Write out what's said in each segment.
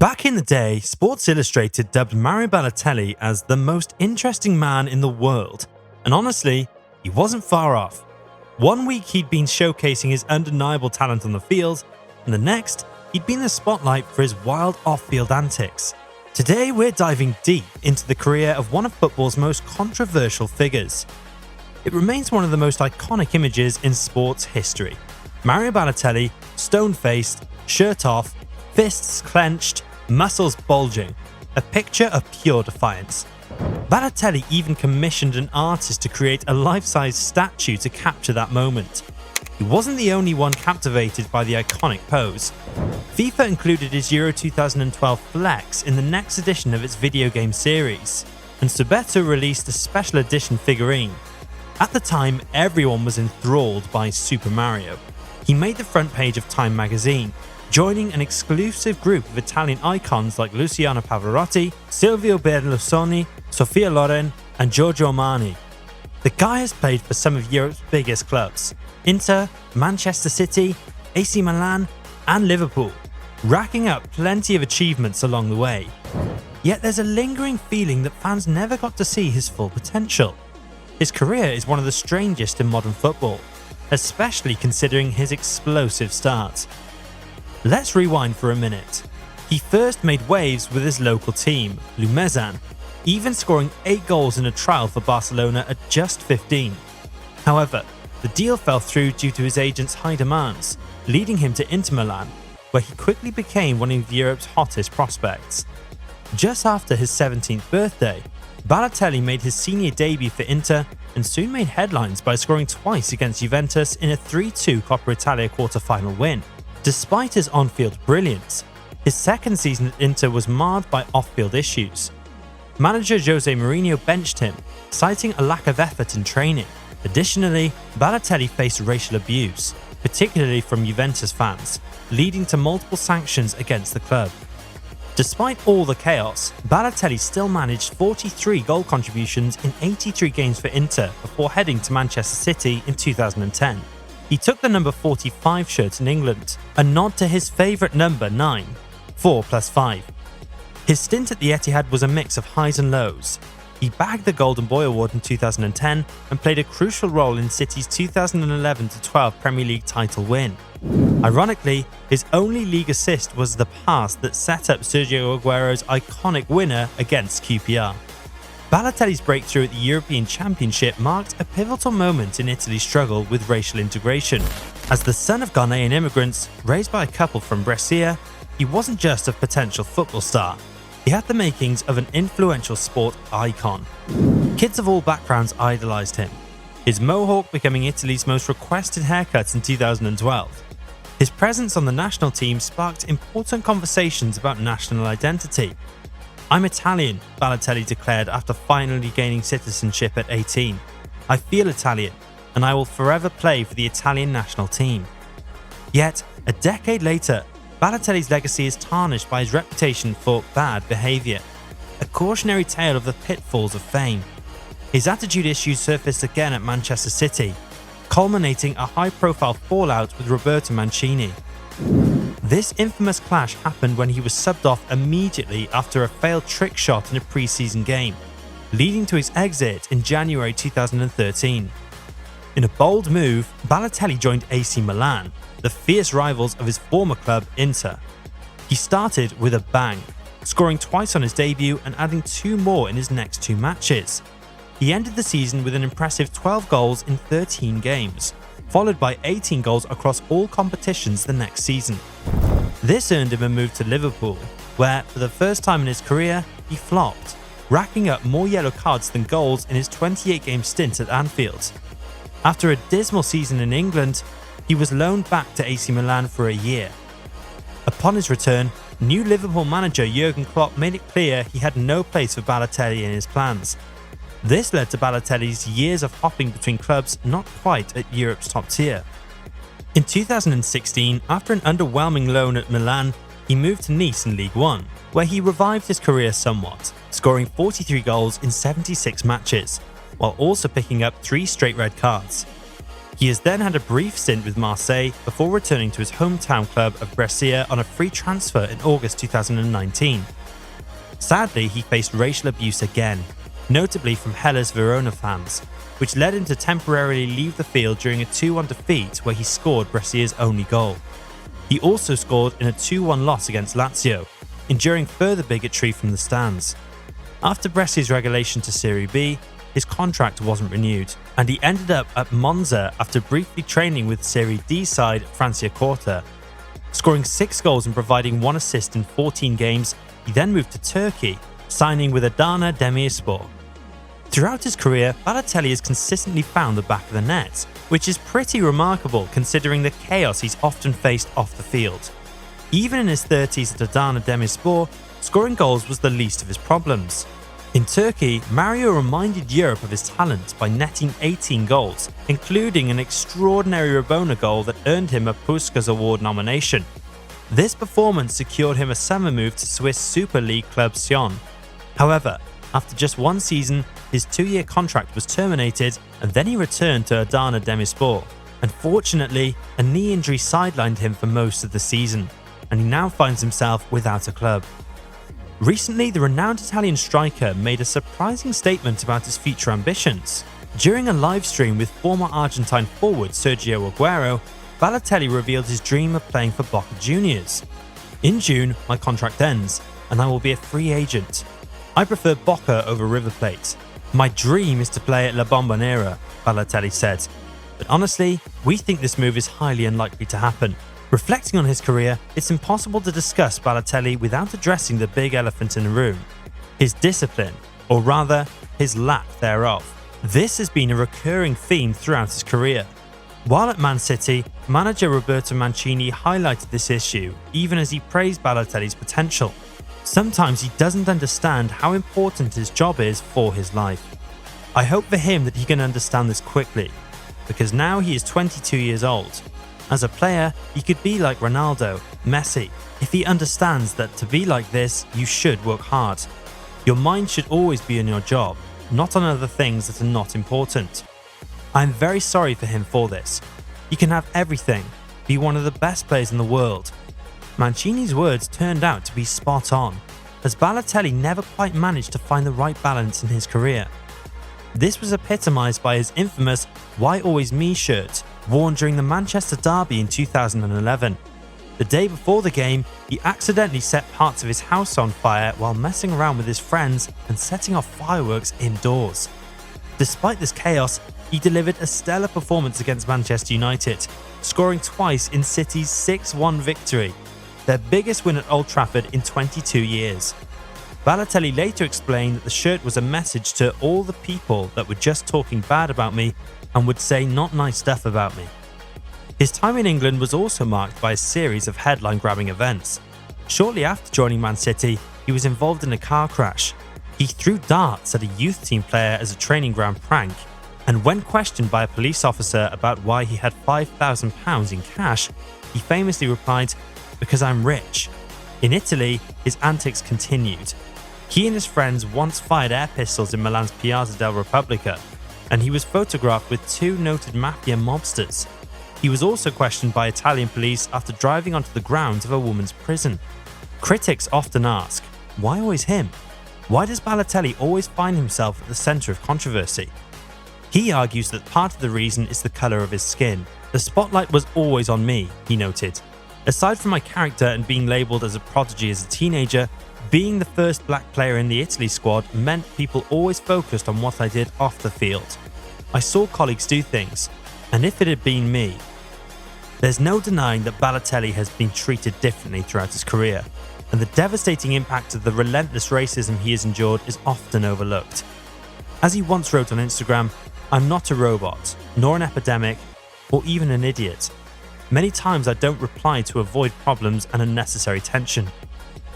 Back in the day, Sports Illustrated dubbed Mario Balotelli as the most interesting man in the world, and honestly, he wasn't far off. One week he'd been showcasing his undeniable talent on the field, and the next, he'd been in the spotlight for his wild off-field antics. Today we're diving deep into the career of one of football's most controversial figures. It remains one of the most iconic images in sports history. Mario Balotelli, stone-faced, shirt off, fists clenched, muscles bulging, a picture of pure defiance. Balotelli even commissioned an artist to create a life-size statue to capture that moment. He wasn't the only one captivated by the iconic pose. FIFA included his Euro 2012 flex in the next edition of its video game series, and Subetta released a special edition figurine. At the time, everyone was enthralled by Super Mario. He made the front page of Time magazine, joining an exclusive group of Italian icons like Luciano Pavarotti, Silvio Berlusconi, Sofia Loren, and Giorgio Armani. The guy has played for some of Europe's biggest clubs: Inter, Manchester City, AC Milan, and Liverpool, racking up plenty of achievements along the way. Yet there's a lingering feeling that fans never got to see his full potential. His career is one of the strangest in modern football, especially considering his explosive start. Let's rewind for a minute. He first made waves with his local team, Lumezan, even scoring 8 goals in a trial for Barcelona at just 15. However, the deal fell through due to his agent's high demands, leading him to Inter Milan, where he quickly became one of Europe's hottest prospects. Just after his 17th birthday, Balotelli made his senior debut for Inter and soon made headlines by scoring twice against Juventus in a 3-2 Coppa Italia quarter-final win. Despite his on-field brilliance, his second season at Inter was marred by off-field issues. Manager Jose Mourinho benched him, citing a lack of effort in training. Additionally, Balotelli faced racial abuse, particularly from Juventus fans, leading to multiple sanctions against the club. Despite all the chaos, Balotelli still managed 43 goal contributions in 83 games for Inter before heading to Manchester City in 2010. He took the number 45 shirt in England, a nod to his favourite number 9, 4 plus 5. His stint at the Etihad was a mix of highs and lows. He bagged the Golden Boy Award in 2010 and played a crucial role in City's 2011-12 Premier League title win. Ironically, his only league assist was the pass that set up Sergio Aguero's iconic winner against QPR. Balotelli's breakthrough at the European Championship marked a pivotal moment in Italy's struggle with racial integration. As the son of Ghanaian immigrants, raised by a couple from Brescia, he wasn't just a potential football star. He had the makings of an influential sport icon. Kids of all backgrounds idolized him, his mohawk becoming Italy's most requested haircut in 2012. His presence on the national team sparked important conversations about national identity. "I'm Italian," Balotelli declared after finally gaining citizenship at 18. "I feel Italian, and I will forever play for the Italian national team." Yet, a decade later, Balotelli's legacy is tarnished by his reputation for bad behaviour, a cautionary tale of the pitfalls of fame. His attitude issues surfaced again at Manchester City, culminating a high-profile fallout with Roberto Mancini. This infamous clash happened when he was subbed off immediately after a failed trick shot in a pre-season game, leading to his exit in January 2013. In a bold move, Balotelli joined AC Milan, the fierce rivals of his former club Inter. He started with a bang, scoring twice on his debut and adding 2 more in his next 2 matches. He ended the season with an impressive 12 goals in 13 games, followed by 18 goals across all competitions the next season. This earned him a move to Liverpool, where, for the first time in his career, he flopped, racking up more yellow cards than goals in his 28-game stint at Anfield. After a dismal season in England, he was loaned back to AC Milan for a year. Upon his return, new Liverpool manager Jurgen Klopp made it clear he had no place for Balotelli in his plans. This led to Balotelli's years of hopping between clubs not quite at Europe's top tier. In 2016, after an underwhelming loan at Milan, he moved to Nice in League One, where he revived his career somewhat, scoring 43 goals in 76 matches, while also picking up 3 straight red cards. He has then had a brief stint with Marseille before returning to his hometown club of Brescia on a free transfer in August 2019. Sadly, he faced racial abuse again, notably from Hellas Verona fans, which led him to temporarily leave the field during a 2-1 defeat where he scored Brescia's only goal. He also scored in a 2-1 loss against Lazio, enduring further bigotry from the stands. After Brescia's relegation to Serie B, his contract wasn't renewed, and he ended up at Monza after briefly training with Serie D side Franciacorta. Scoring 6 goals and providing 1 assist in 14 games, he then moved to Turkey, signing with Adana Demirspor. Throughout his career, Balotelli has consistently found the back of the net, which is pretty remarkable considering the chaos he's often faced off the field. Even in his 30s at Adana Demirspor, scoring goals was the least of his problems. In Turkey, Mario reminded Europe of his talent by netting 18 goals, including an extraordinary Rabona goal that earned him a Puskás Award nomination. This performance secured him a summer move to Swiss Super League club Sion. However, after just 1 season, his 2-year contract was terminated and then he returned to Adana Demirspor. Unfortunately, a knee injury sidelined him for most of the season, and he now finds himself without a club. Recently, the renowned Italian striker made a surprising statement about his future ambitions. During a live stream with former Argentine forward Sergio Aguero, Balotelli revealed his dream of playing for Boca Juniors. "In June, my contract ends, and I will be a free agent. I prefer Boca over River Plate. My dream is to play at La Bombonera," Balotelli said. But honestly, we think this move is highly unlikely to happen. Reflecting on his career, it's impossible to discuss Balotelli without addressing the big elephant in the room: his discipline, or rather, his lack thereof. This has been a recurring theme throughout his career. While at Man City, manager Roberto Mancini highlighted this issue, even as he praised Balotelli's potential. Sometimes he doesn't understand how important his job is for his life. I hope for him that he can understand this quickly, because now he is 22 years old. As a player, he could be like Ronaldo, Messi, if he understands that to be like this, you should work hard. Your mind should always be on your job, not on other things that are not important. I'm very sorry for him for this. He can have everything, be one of the best players in the world. Mancini's words turned out to be spot on, as Balotelli never quite managed to find the right balance in his career. This was epitomised by his infamous "Why Always Me" shirt, worn during the Manchester derby in 2011. The day before the game, he accidentally set parts of his house on fire while messing around with his friends and setting off fireworks indoors. Despite this chaos, he delivered a stellar performance against Manchester United, scoring twice in City's 6-1 victory, their biggest win at Old Trafford in 22 years. Balotelli later explained that the shirt was a message to all the people that were just talking bad about me and would say not nice stuff about me. His time in England was also marked by a series of headline-grabbing events. Shortly after joining Man City, he was involved in a car crash. He threw darts at a youth team player as a training ground prank, and when questioned by a police officer about why he had £5,000 in cash, he famously replied, "Because I'm rich." In Italy, his antics continued. He and his friends once fired air pistols in Milan's Piazza del Repubblica, and he was photographed with 2 noted mafia mobsters. He was also questioned by Italian police after driving onto the grounds of a woman's prison. Critics often ask, why always him? Why does Balotelli always find himself at the centre of controversy? He argues that part of the reason is the colour of his skin. "The spotlight was always on me," he noted. "Aside from my character and being labelled as a prodigy as a teenager, being the first black player in the Italy squad meant people always focused on what I did off the field. I saw colleagues do things, and if it had been me..." There's no denying that Balotelli has been treated differently throughout his career, and the devastating impact of the relentless racism he has endured is often overlooked. As he once wrote on Instagram, "I'm not a robot, nor an epidemic, or even an idiot. Many times I don't reply to avoid problems and unnecessary tension.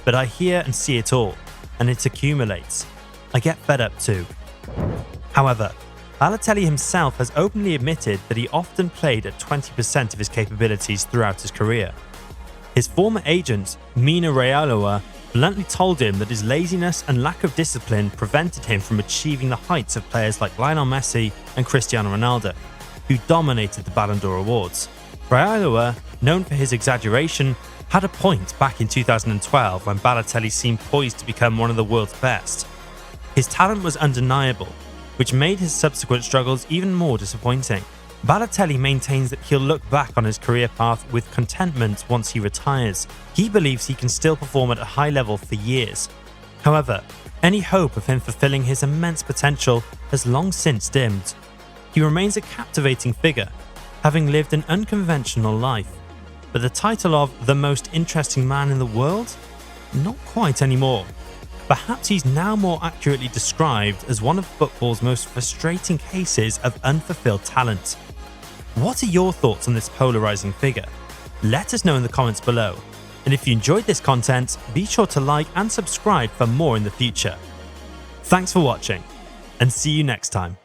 But I hear and see it all, and it accumulates. I get fed up too." However, Balotelli himself has openly admitted that he often played at 20% of his capabilities throughout his career. His former agent, Mina Raiola, bluntly told him that his laziness and lack of discipline prevented him from achieving the heights of players like Lionel Messi and Cristiano Ronaldo. who dominated the Ballon d'Or awards. Relive, known for his exaggeration, had a point back in 2012 when Balotelli seemed poised to become one of the world's best. His talent was undeniable, which made his subsequent struggles even more disappointing. Balotelli maintains that he'll look back on his career path with contentment once he retires. He believes he can still perform at a high level for years. However, any hope of him fulfilling his immense potential has long since dimmed. He remains a captivating figure, having lived an unconventional life. But the title of the most interesting man in the world? Not quite anymore. Perhaps he's now more accurately described as one of football's most frustrating cases of unfulfilled talent. What are your thoughts on this polarizing figure? Let us know in the comments below. And if you enjoyed this content, be sure to like and subscribe for more in the future. Thanks for watching, and see you next time.